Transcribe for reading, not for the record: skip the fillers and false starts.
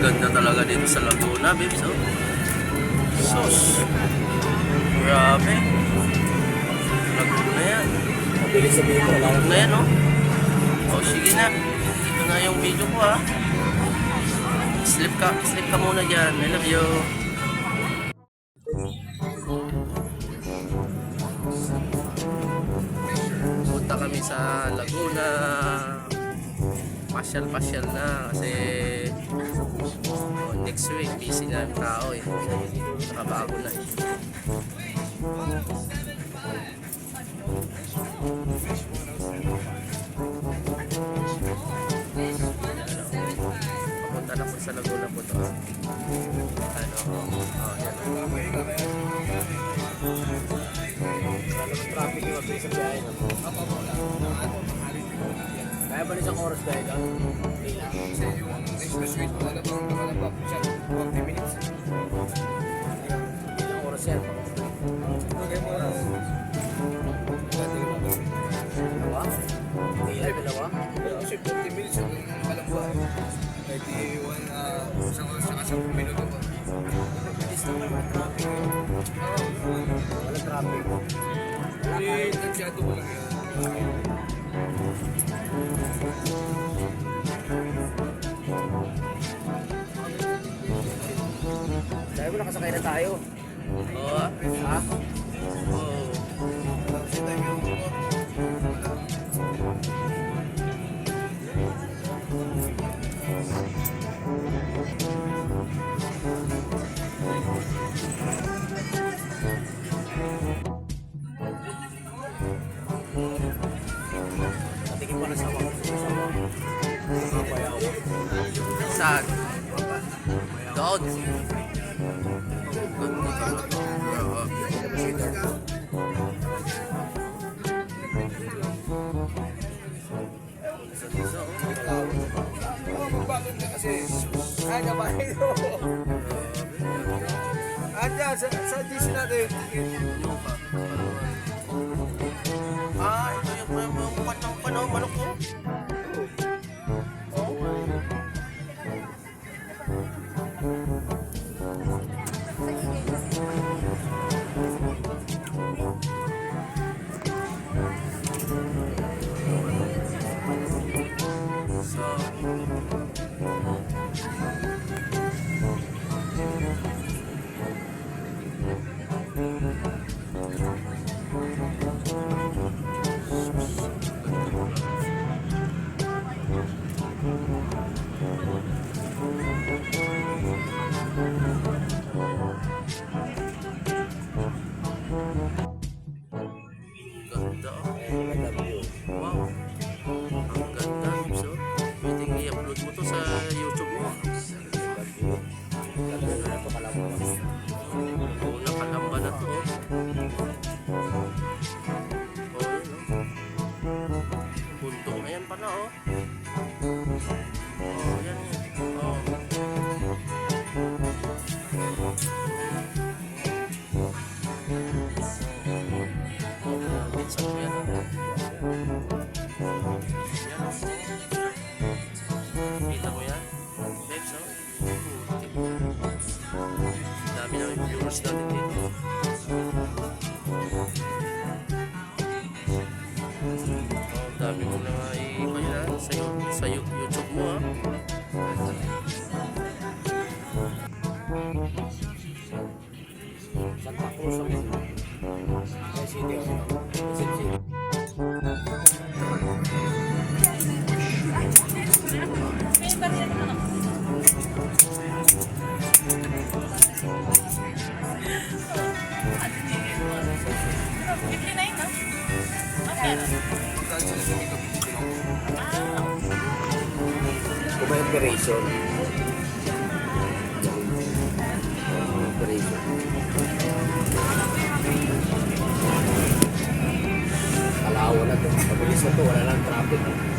Ganda talaga dito sa Laguna, babes, oh. Sus. Grabe. Laguna yan. Mabilis sabihin ko, Laguna yan, oh. Oh, sige na. Ito na yung video ko, ha. Sleep ka muna dyan. I love you. Punta kami sa Laguna. Pasyal na kasi next week busy na ang tao eh. Nakabago na eh. Papunta na po sa Laguna po to. Ano? Oh, yan. traffic yung mabilis sa biyahe. Kaya ba isang oras dahil ka? Kasi yung expressway ko alabang nakalabak siya 40 minutes. Isang oras yan. Okay mo oras. Dalawa? Dalawa? Kasi 40 minutes yung kalabwa eh. Pwede isang oras saka 10 minuto pa. Bilis naman yung traffic. Wala traffic. Hindi, nagsiyado ko lang yan. Dahil mo nakasakay na tayo. Oo, ah. Ha? Oo. Kasi tayo yung Natingin pa na sa mga kapayaw. Saan? Doon. Ganda talaga. bakit na kasi kaya ba ito? Andyan, sa GC natin. Ah, ito yung panahon, manok ko. Ganda. Wow. Ang ganda. So, pwedeng i-upload mo to sa YouTube mo. Oo, nakalamba na to. Oh, yun, oh. Bundok na yan pala, oh. Oh, yan. Oh. Minsan yan, oh. Kita mo yan? Babes, oh. Dami namin viewers natin dito. Oh, dami mo na i-kaya sa YouTube mo, ah. Santa Cruz ang ito. City. City. Kung may operation. Kalawa na ito. Mabilis na ito. Wala lang traffic.